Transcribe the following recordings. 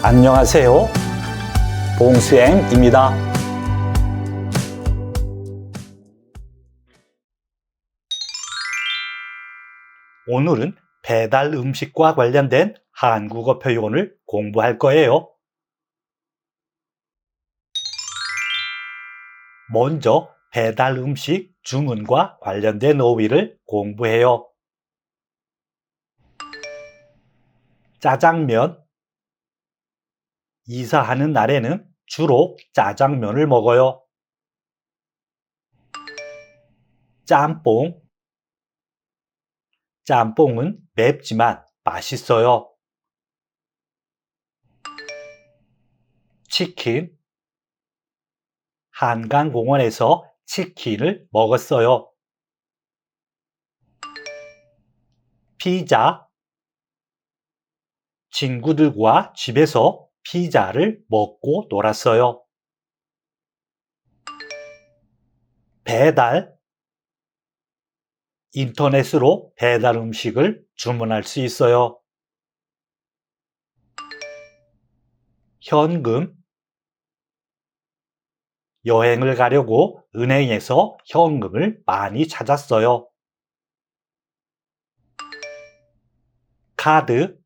안녕하세요. 봉수행입니다. 오늘은 배달 음식과 관련된 한국어 표현을 공부할 거예요. 먼저 배달 음식 주문과 관련된 어휘를 공부해요. 짜장면. 이사하는 날에는 주로 짜장면을 먹어요. 짬뽕. 짬뽕은 맵지만 맛있어요. 치킨. 한강공원에서 치킨을 먹었어요. 피자. 친구들과 집에서 피자를 먹고 놀았어요. 배달. 인터넷으로 배달 음식을 주문할 수 있어요. 현금. 여행을 가려고 은행에서 현금을 많이 찾았어요. 카드.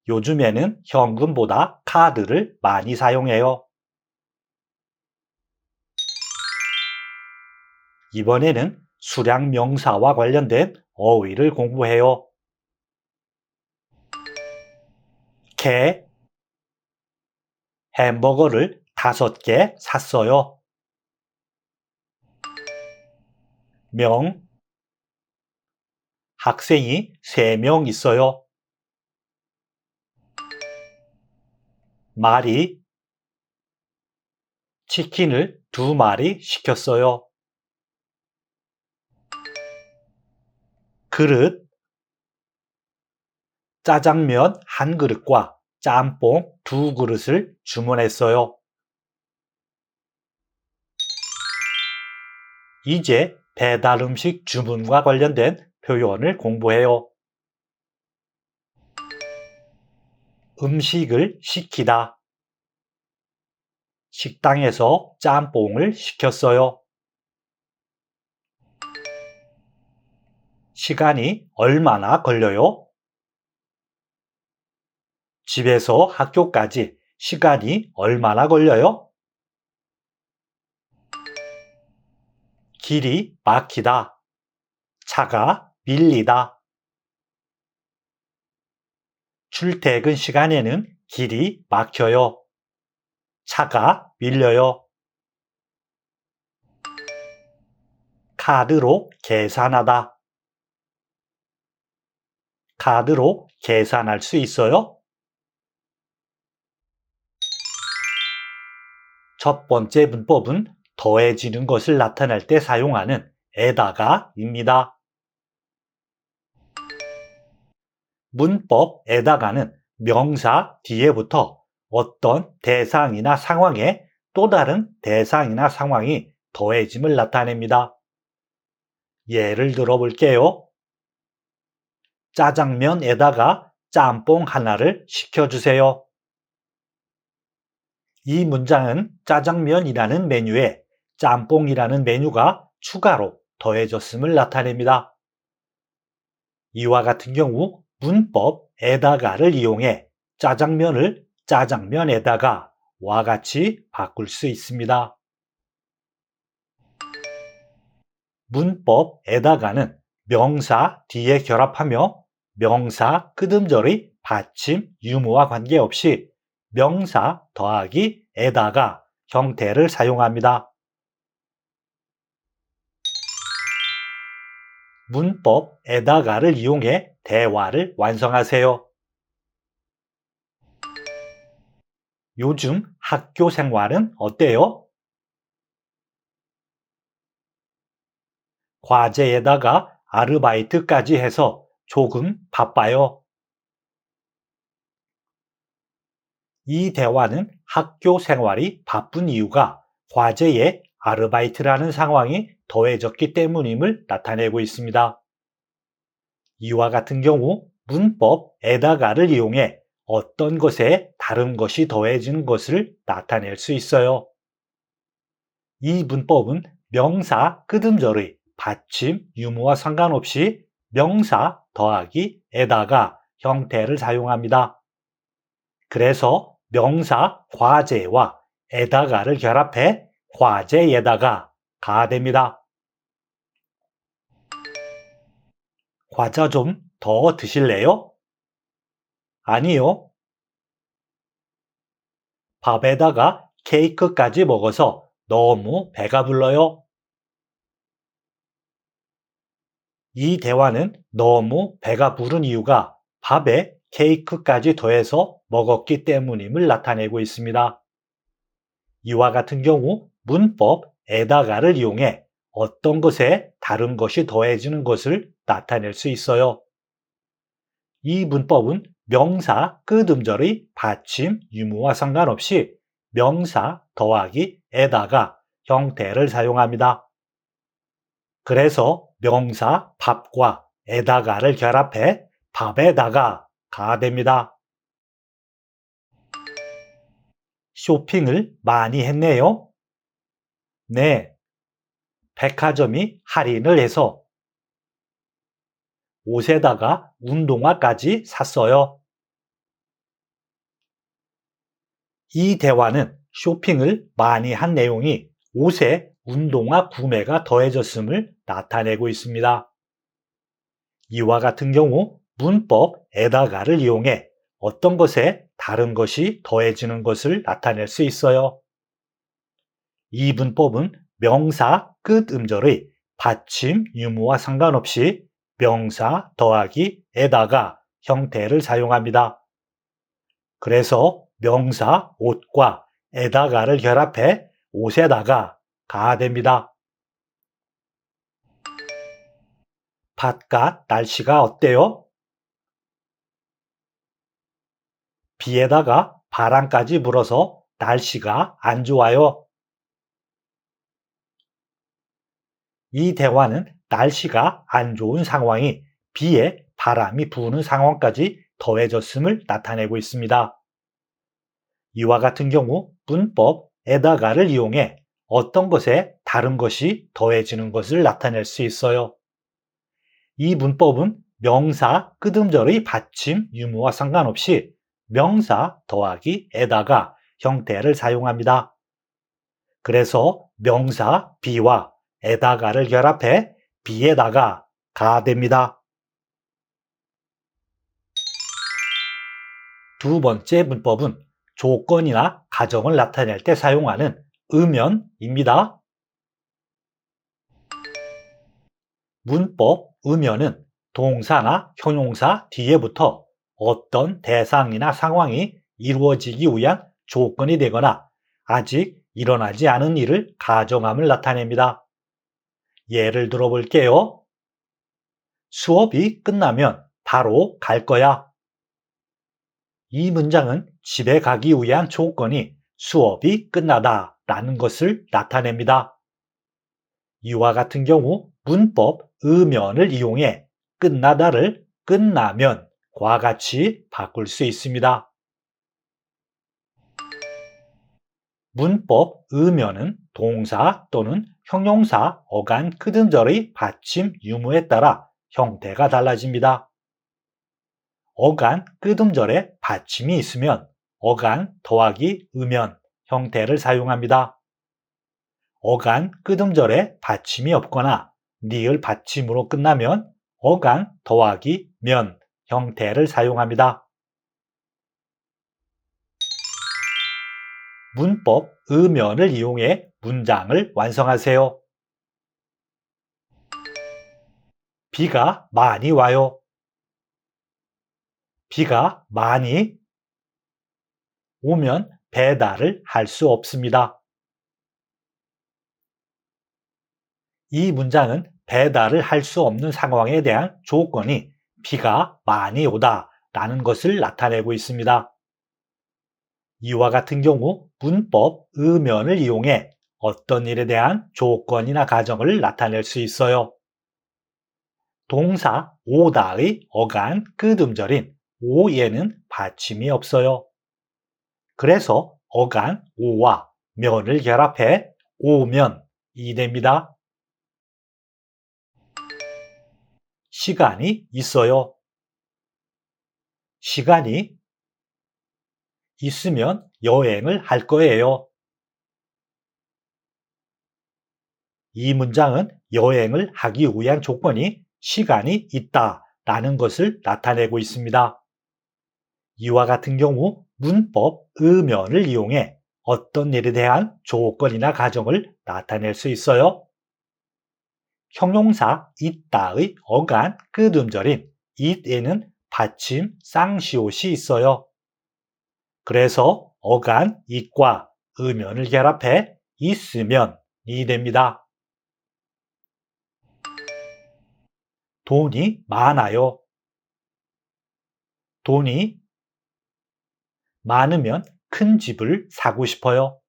요즘에는 현금보다 카드를 많이 사용해요. 이번에는 수량 명사와 관련된 어휘를 공부해요. 개. 햄버거를 5개 샀어요. 명. 학생이 3명 있어요. 마리. 치킨을 2마리 시켰어요. 그릇. 짜장면 1그릇과 짬뽕 2그릇을 주문했어요. 이제 배달 음식 주문과 관련된 표현을 공부해요. 음식을 시키다. 식당에서 짬뽕을 시켰어요. 시간이 얼마나 걸려요? 집에서 학교까지 시간이 얼마나 걸려요? 길이 막히다. 차가 밀리다. 출퇴근 시간에는 길이 막혀요. 차가 밀려요. 카드로 계산하다. 카드로 계산할 수 있어요? 첫 번째 문법은 더해지는 것을 나타낼 때 사용하는 에다가입니다. 문법 에다가는 명사 뒤에부터 어떤 대상이나 상황에 또 다른 대상이나 상황이 더해짐을 나타냅니다. 예를 들어 볼게요. 짜장면에다가 짬뽕 하나를 시켜주세요. 이 문장은 짜장면이라는 메뉴에 짬뽕이라는 메뉴가 추가로 더해졌음을 나타냅니다. 이와 같은 경우 문법 에다가를 이용해 짜장면을 짜장면에다가 와 같이 바꿀 수 있습니다. 문법 에다가는 명사 뒤에 결합하며 명사 끄듬절의 받침 유무와 관계없이 명사 더하기 에다가 형태를 사용합니다. 문법 에다가를 이용해 대화를 완성하세요. 요즘 학교 생활은 어때요? 과제에다가 아르바이트까지 해서 조금 바빠요. 이 대화는 학교 생활이 바쁜 이유가 과제에 아르바이트라는 상황이 더해졌기 때문임을 나타내고 있습니다. 이와 같은 경우 문법 에다가를 이용해 어떤 것에 다른 것이 더해지는 것을 나타낼 수 있어요. 이 문법은 명사 끄듬절의 받침, 유무와 상관없이 명사 더하기 에다가 형태를 사용합니다. 그래서 명사 과제와 에다가를 결합해 과제에다가 가 됩니다. 과자 좀 더 드실래요? 아니요. 밥에다가 케이크까지 먹어서 너무 배가 불러요. 이 대화는 너무 배가 부른 이유가 밥에 케이크까지 더해서 먹었기 때문임을 나타내고 있습니다. 이와 같은 경우 문법 에다가를 이용해 어떤 것에 다른 것이 더해지는 것을 나타낼 수 있어요. 이 문법은 명사 끄듬절의 받침, 유무와 상관없이 명사 더하기 에다가 형태를 사용합니다. 그래서 명사 밥과 에다가를 결합해 밥에다가 가 됩니다. 쇼핑을 많이 했네요. 네, 백화점이 할인을 해서 옷에다가 운동화까지 샀어요. 이 대화는 쇼핑을 많이 한 내용이 옷에 운동화 구매가 더해졌음을 나타내고 있습니다. 이와 같은 경우 문법 에다가를 이용해 어떤 것에 다른 것이 더해지는 것을 나타낼 수 있어요. 이 문법은 명사 끝 음절의 받침, 유무와 상관없이 명사 더하기 에다가 형태를 사용합니다. 그래서 명사 옷과 에다가를 결합해 옷에다가 가 됩니다. 바깥 날씨가 어때요? 비에다가 바람까지 불어서 날씨가 안 좋아요. 이 대화는 날씨가 안 좋은 상황이 비에 바람이 부는 상황까지 더해졌음을 나타내고 있습니다. 이와 같은 경우 문법 에다가를 이용해 어떤 것에 다른 것이 더해지는 것을 나타낼 수 있어요. 이 문법은 명사 끄듬절의 받침, 유무와 상관없이 명사 더하기 에다가 형태를 사용합니다. 그래서 명사 비와 에다가를 결합해 비에다가 가 됩니다. 두 번째 문법은 조건이나 가정을 나타낼 때 사용하는 음연입니다. 문법 음연은 동사나 형용사 뒤에부터 어떤 대상이나 상황이 이루어지기 위한 조건이 되거나 아직 일어나지 않은 일을 가정함을 나타냅니다. 예를 들어 볼게요. 수업이 끝나면 바로 갈 거야. 이 문장은 집에 가기 위한 조건이 수업이 끝나다 라는 것을 나타냅니다. 이와 같은 경우 문법 음연을 이용해 끝나다를 끝나면과 같이 바꿀 수 있습니다. 문법 음연은 동사 또는 형용사 어간 끄듬절의 받침 유무에 따라 형태가 달라집니다. 어간 끄듬절에 받침이 있으면 어간 더하기 음연 형태를 사용합니다. 어간 끄듬절에 받침이 없거나 니을 받침으로 끝나면 어간 더하기 면 형태를 사용합니다. 문법 음연을 이용해 문장을 완성하세요. 비가 많이 와요. 비가 많이 오면 배달을 할 수 없습니다. 이 문장은 배달을 할 수 없는 상황에 대한 조건이 비가 많이 오다 라는 것을 나타내고 있습니다. 이와 같은 경우 문법 음연을 이용해 어떤 일에 대한 조건이나 가정을 나타낼 수 있어요. 동사 오다의 어간 끄듬절인 오에는 받침이 없어요. 그래서 어간 오와 면을 결합해 오면이 됩니다. 시간이 있어요. 시간이 있으면 여행을 할 거예요. 이 문장은 여행을 하기 위한 조건이 시간이 있다라는 것을 나타내고 있습니다. 이와 같은 경우 문법 의면을 이용해 어떤 일에 대한 조건이나 가정을 나타낼 수 있어요. 형용사 있다의 어간 끄듬절인 it에는 받침 쌍시옷이 있어요. 그래서 어간 it과 의면을 결합해 있으면이 됩니다. 돈이 많아요. 돈이 많으면 큰 집을 사고 싶어요.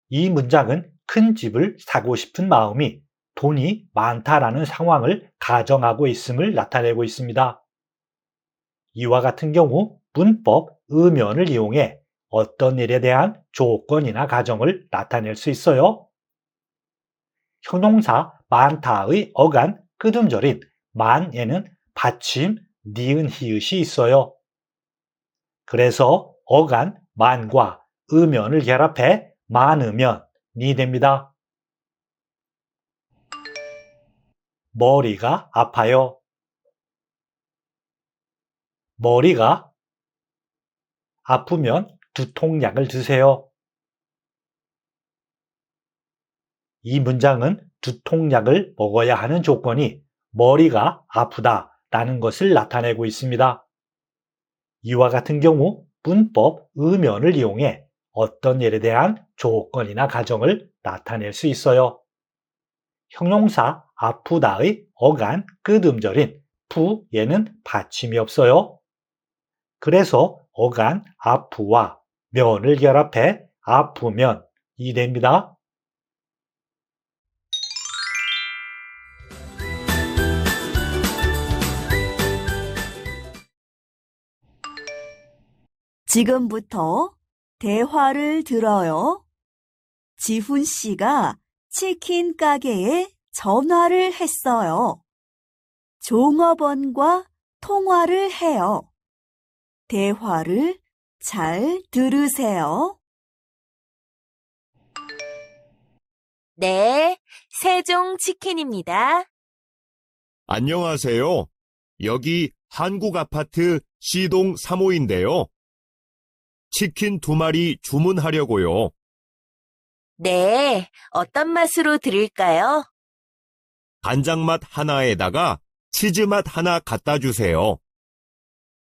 이 문장은 큰 집을 사고 싶은 마음이 돈이 많다라는 상황을 가정하고 있음을 나타내고 있습니다. 이와 같은 경우 문법 의면을 이용해 어떤 일에 대한 조건이나 가정을 나타낼 수 있어요. 형용사 많다의 어간 끄듬절인 만에는 받침 니은 히읗이 있어요. 그래서 어간 만과 의면을 결합해 많으면이 됩니다. 머리가 아파요. 머리가 아프면 두통약을 드세요. 이 문장은 두통약을 먹어야 하는 조건이 머리가 아프다라는 것을 나타내고 있습니다. 이와 같은 경우 문법 의면을 이용해 어떤 일에 대한 조건이나 가정을 나타낼 수 있어요. 형용사 아프다의 어간 끄듬절인 푸에는 받침이 없어요. 그래서 어간 아프와 면을 결합해 아프면이 됩니다. 지금부터 대화를 들어요. 지훈 씨가 치킨 가게에 전화를 했어요. 종업원과 통화를 해요. 대화를 잘 들으세요. 네, 세종 치킨입니다. 안녕하세요. 여기 한국아파트 C동 3호인데요. 치킨 2마리 주문하려고요. 네, 어떤 맛으로 드릴까요? 간장맛 하나에다가 치즈맛 하나 갖다 주세요.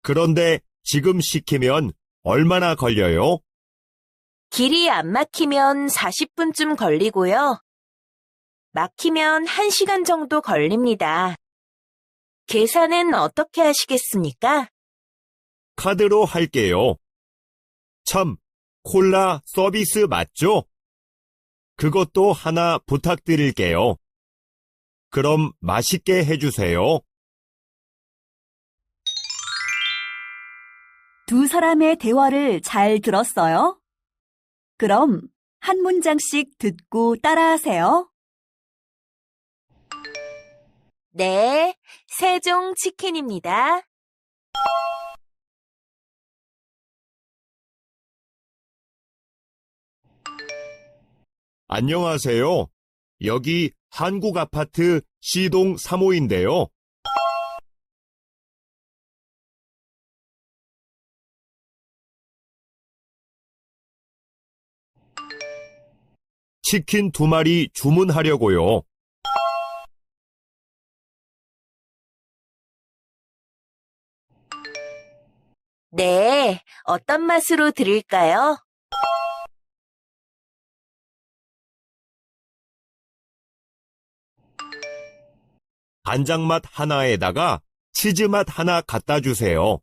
그런데 지금 시키면 얼마나 걸려요? 길이 안 막히면 40분쯤 걸리고요. 막히면 1시간 정도 걸립니다. 계산은 어떻게 하시겠습니까? 카드로 할게요. 참, 콜라 서비스 맞죠? 그것도 하나 부탁드릴게요. 그럼 맛있게 해주세요. 두 사람의 대화를 잘 들었어요? 그럼 한 문장씩 듣고 따라하세요. 네, 세종 치킨입니다. 안녕하세요. 여기 한국아파트 C동 3호인데요. 치킨 2마리 주문하려고요. 네, 어떤 맛으로 드릴까요? 간장맛 하나에다가 치즈맛 하나 갖다 주세요.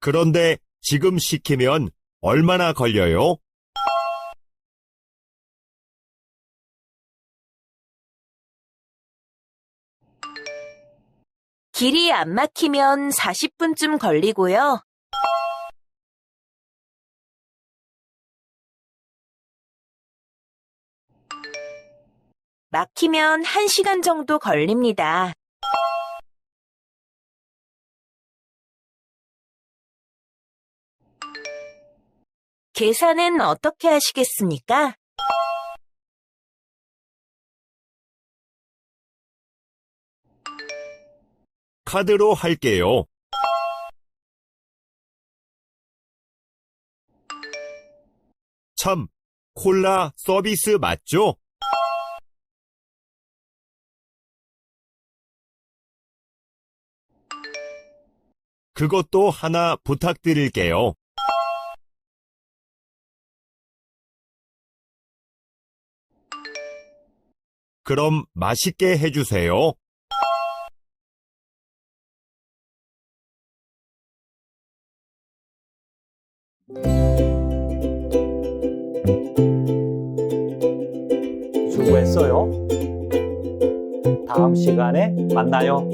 그런데 지금 시키면 얼마나 걸려요? 길이 안 막히면 40분쯤 걸리고요. 막히면 1시간 정도 걸립니다. 계산은 어떻게 하시겠습니까? 카드로 할게요. 참, 콜라 서비스 맞죠? 그것도 하나 부탁드릴게요. 그럼 맛있게 해주세요. 수고했어요. 다음 시간에 만나요.